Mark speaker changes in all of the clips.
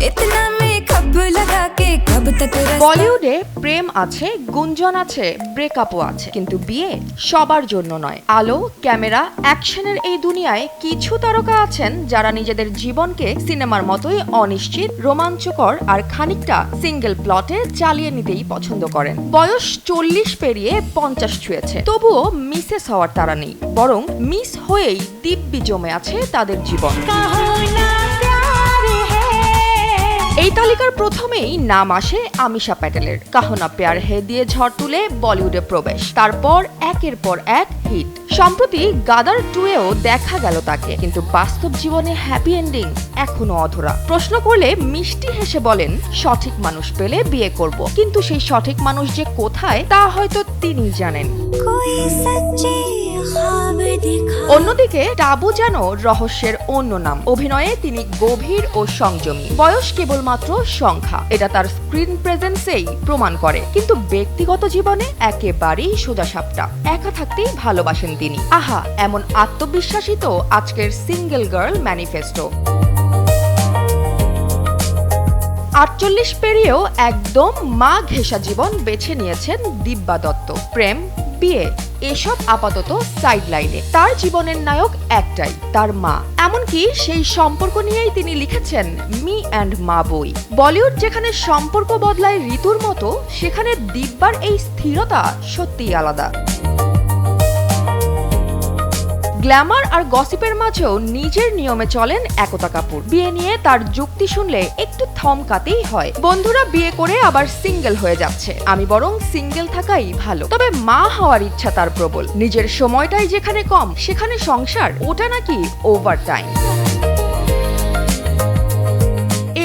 Speaker 1: इतना मेकअप लगा के कब तक
Speaker 2: বলিউডে প্রেম আছে, গুঞ্জন আছে, ব্রেকআপও আছে, কিন্তু বিয়ে সবার জন্য নয়। আলো, ক্যামেরা, অ্যাকশনের এই দুনিয়ায় কিছু তারকা আছেন যারা নিজেদের জীবনকে সিনেমার মতোই অনিশ্চিত, রোমাঞ্চকর আর খানিকটা সিঙ্গেল প্লটে চালিয়ে নিতেই পছন্দ করেন। বয়স 40 পেরিয়ে 50 ছুঁয়েছে, তবুও মিসেস হওয়ার তাড়া নেই, বরং মিস হয়েই দিব্যি জমে আছে তাদের জীবন। এই তালিকার প্রথমেই নাম আসে আমিশা প্যাটেলের। কাহো না প্যার হে দিয়ে ঝড় তুলে বলিউডে প্রবেশ, তারপর একের পর এক হিট। সম্প্রতি গাদার 2-এও দেখা গেল তাকে, কিন্তু বাস্তব জীবনে হ্যাপি এন্ডিং এখনো অধরা। প্রশ্ন করলে মিষ্টি হেসে বলেন, সঠিক মানুষ পেলে বিয়ে করব, কিন্তু সেই সঠিক মানুষ যে কোথায় তা হয়তো তিনিই জানেন। অন্যদিকে টাবু যেন রহস্যের অন্য নাম। অভিনয়ে তিনি গভীর ও সংযমী, বয়স কেবলমাত্র সংখ্যা, এটা তার স্ক্রিন প্রেজেন্সেই প্রমাণ করে। কিন্তু ব্যক্তিগত জীবনে একেবারেই সোজাসাপটা, একা থাকতেই ভালোবাসেন তিনি। আহা, এমন আত্মবিশ্বাসী তো আজকের সিঙ্গেল গার্ল ম্যানিফেস্টো। 48 পেরিয়েও একদম মা ঘেঁষা জীবন বেছে নিয়েছেন দিব্যা দত্ত। প্রেম, বিয়ে এসব আপাতত সাইড লাইনে, তার জীবনের নায়ক একটাই, তার মা। এমনকি সেই সম্পর্ক নিয়েই তিনি লিখেছেন মি অ্যান্ড মা বই। বলিউড যেখানে সম্পর্ক বদলায় ঋতুর মতো, সেখানে দিব্যার এই স্থিরতা সত্যিই আলাদা। গ্ল্যামার আর গসিপের মাঝেও নিজের নিয়মে চলেন একতা কাপুর। বিয়ে নিয়ে তার যুক্তি শুনলে একটু থমকাতেই হয়। বন্ধুরা বিয়ে করে আবার সিঙ্গেল হয়ে যাচ্ছে, আমি বরং সিঙ্গেল থাকাই ভালো। তবে মা হওয়ার ইচ্ছা তার প্রবল। নিজের সময়টাই যেখানে কম, সেখানে সংসার, ওটা নাকি ওভার টাইম।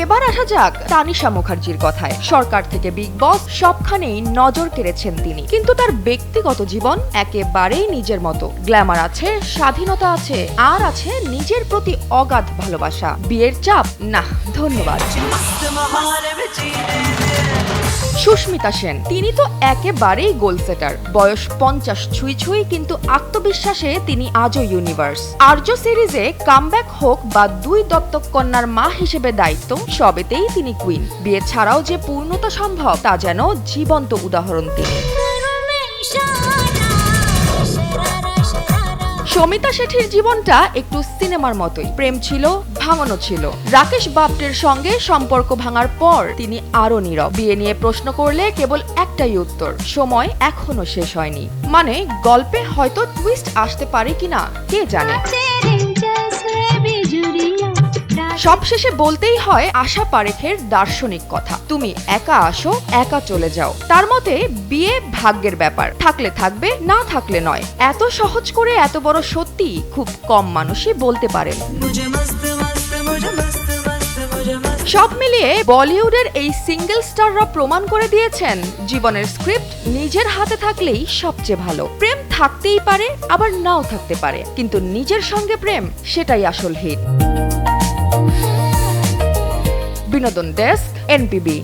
Speaker 2: এবার আসা যাক তানিশা মুখার্জির কথায়। সরকার থেকে বিগ বস সবখানেই নজর কেড়েছেন তিনি, কিন্তু তার ব্যক্তিগত জীবন একেবারেই নিজের মতো। গ্ল্যামার আছে, স্বাধীনতা আছে, আর আছে নিজের প্রতি অগাধ ভালোবাসা। বিয়ের চাপ না, ধন্যবাদ। সুস্মিতা সেন, তিনি তো একেবারেই গোল সেটার। বয়স 50 ছুঁই ছুঁই, কিন্তু আত্মবিশ্বাসে তিনি আজও ইউনিভার্স। আর্য সিরিজে কামব্যাক হোক বা 2 দত্তক কন্যার মা হিসেবে দায়িত্ব, সবেতেই তিনি কুইন। বিয়ে ছাড়াও যে পূর্ণতা সম্ভব তা যেন জীবন্ত উদাহরণ তিনি। শমিতা শেঠির জীবনটা একটু সিনেমার মতোই। প্রেম ছিল, ভাঙনও ছিল। রাকেশ বাপ্টের সঙ্গে সম্পর্ক ভাঙার পর তিনি আরো নীরব। বিয়ে নিয়ে প্রশ্ন করলে কেবল একটাই উত্তর, সময় এখনো শেষ হয়নি। মানে গল্পে হয়তো টুইস্ট আসতে পারে কিনা কে জানে। সবশেষে বলতেই হয় আশা পারেখের দার্শনিক কথা, তুমি একা আসো, একা চলে যাও। তার মতে বিয়ে ভাগ্যের ব্যাপার, থাকলে থাকবে, না থাকলে নয়। এত সহজ করে এত বড় সত্যি খুব কম মানুষই বলতে পারেন। সব মিলিয়ে বলিউডের এই সিঙ্গেল স্টাররা প্রমাণ করে দিয়েছেন, জীবনের স্ক্রিপ্ট নিজের হাতে থাকলেই সবচেয়ে ভালো। প্রেম থাকতেই পারে, আবার নাও থাকতে পারে, কিন্তু নিজের সঙ্গে প্রেম, সেটাই আসল হিট। বিনোদন ডেস্ক, এনপিবি।